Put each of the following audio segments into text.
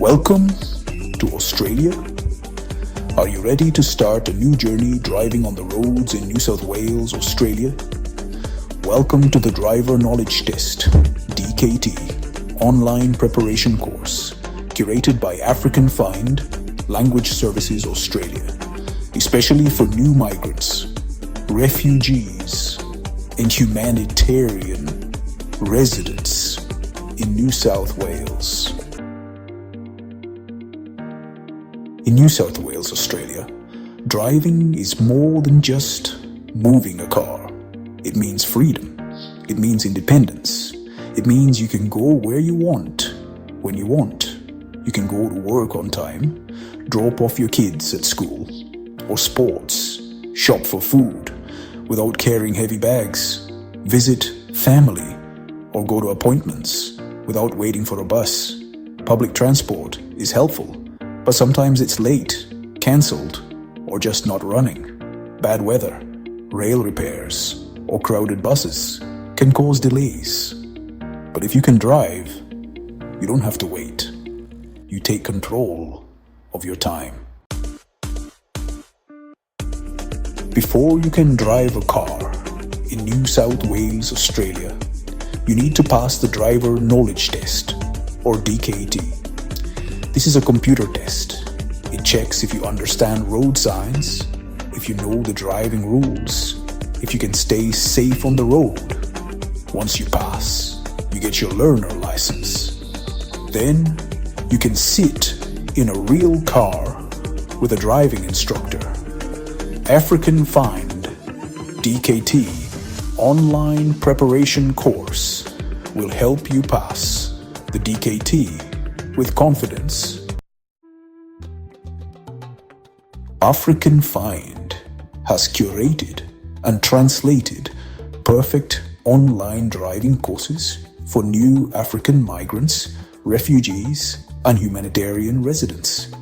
Welcome to Australia. Are you ready to start a new journey driving on the roads in New South Wales, Australia? Welcome to the Driver Knowledge Test, DKT, online preparation course, curated by AFRICANfind, Language Services Australia, especially for new migrants, refugees, and humanitarian residents in New South Wales. In New South Wales, Australia, driving is more than just moving a car. It means freedom. It means independence. It means you can go where you want, when you want. You can go to work on time, drop off your kids at school or sports, shop for food without carrying heavy bags, visit family, or go to appointments without waiting for a bus. Public transport is helpful, but sometimes it's late, cancelled, or just not running. Bad weather, rail repairs, or crowded buses can cause delays. But if you can drive, you don't have to wait. You take control of your time. Before you can drive a car in New South Wales, Australia, you need to pass the Driver Knowledge Test, or DKT. This is a computer test. It checks if you understand road signs, if you know the driving rules, if you can stay safe on the road. Once you pass, you get your learner license. Then you can sit in a real car with a driving instructor. AFRICANfind DKT online preparation course will help you pass the DKT with confidence. AFRICANfind has curated and translated perfect online driving courses for new African migrants, refugees, and humanitarian residents.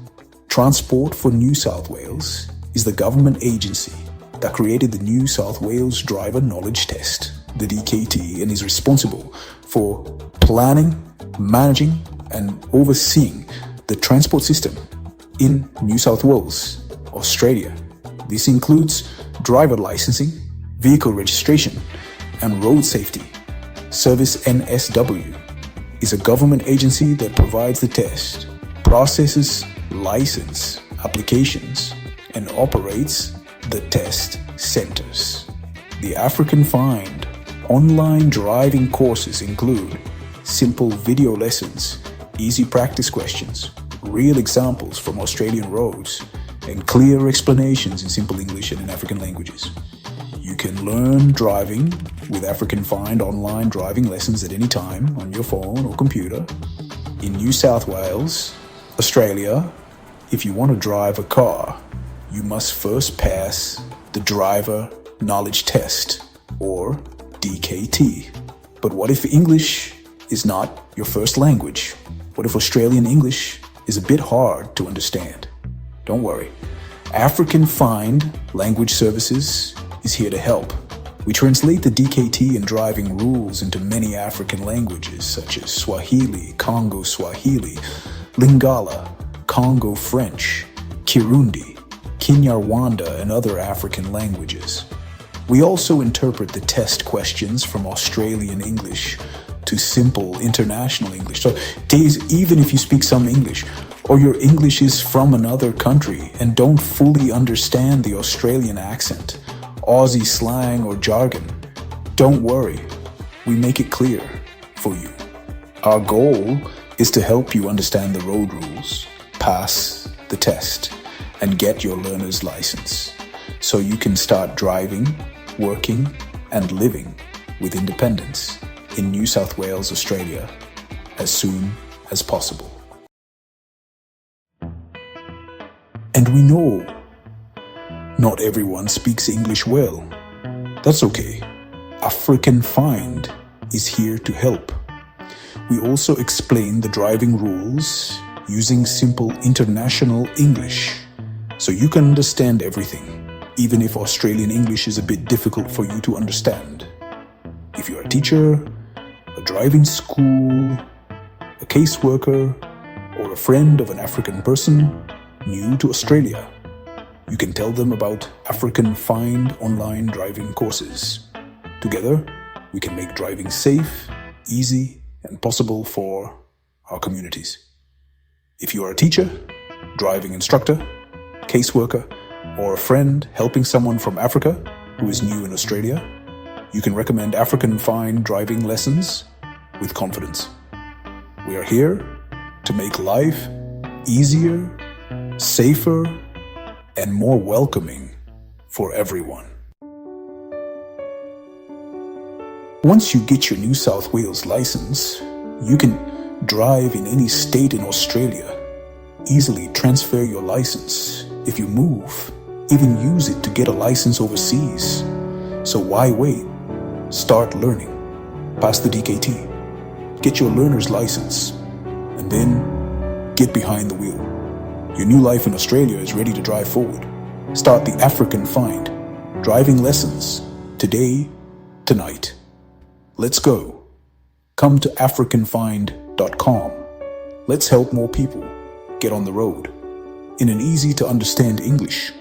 Transport for New South Wales is the government agency that created the New South Wales Driver Knowledge Test, the DKT, and is responsible for planning, managing, and overseeing the transport system in New South Wales, Australia. This includes driver licensing, vehicle registration, and road safety. Service NSW is a government agency that provides the test, processes license applications, and operates the test centers. The AFRICANfind online driving courses include simple video lessons, easy practice questions, real examples from Australian roads, and clear explanations in simple English and in African languages. You can learn driving with AFRICANfind online driving lessons at any time on your phone or computer. In New South Wales, Australia, if you want to drive a car, you must first pass the Driver Knowledge Test, or DKT. But what if English is not your first language? What if Australian English is a bit hard to understand? Don't worry. AFRICANfind Language Services is here to help. We translate the DKT and driving rules into many African languages such as Swahili, Congo Swahili, Lingala, Congo French, Kirundi, Kinyarwanda, and other African languages. We also interpret the test questions from Australian English to simple international English. So even if you speak some English, or your English is from another country and don't fully understand the Australian accent, Aussie slang, or jargon, don't worry. We make it clear for you. Our goal is to help you understand the road rules, pass the test, and get your learner's license so you can start driving, working, and living with independence in New South Wales, Australia, as soon as possible. And we know not everyone speaks English well. That's okay. AFRICANfind is here to help. We also explain the driving rules using simple international English, so you can understand everything, even if Australian English is a bit difficult for you to understand. If you're a teacher, a driving school, a caseworker, or a friend of an African person new to Australia, you can tell them about AFRICANfind online driving courses. Together, we can make driving safe, easy, and possible for our communities. If you are a teacher, driving instructor, caseworker, or a friend helping someone from Africa who is new in Australia, you can recommend AFRICANfind driving lessons with confidence. We are here to make life easier, safer, and more welcoming for everyone. Once you get your New South Wales license, you can drive in any state in Australia, easily transfer your license if you move, even use it to get a license overseas. So why wait? Start learning. Pass the DKT. Get your learner's license. And then get behind the wheel. Your new life in Australia is ready to drive forward. Start the AFRICANfind driving lessons today, tonight. Let's go. Come to AFRICANfind.com. Let's help more people get on the road in an easy to understand English,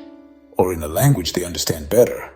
or in a language they understand better.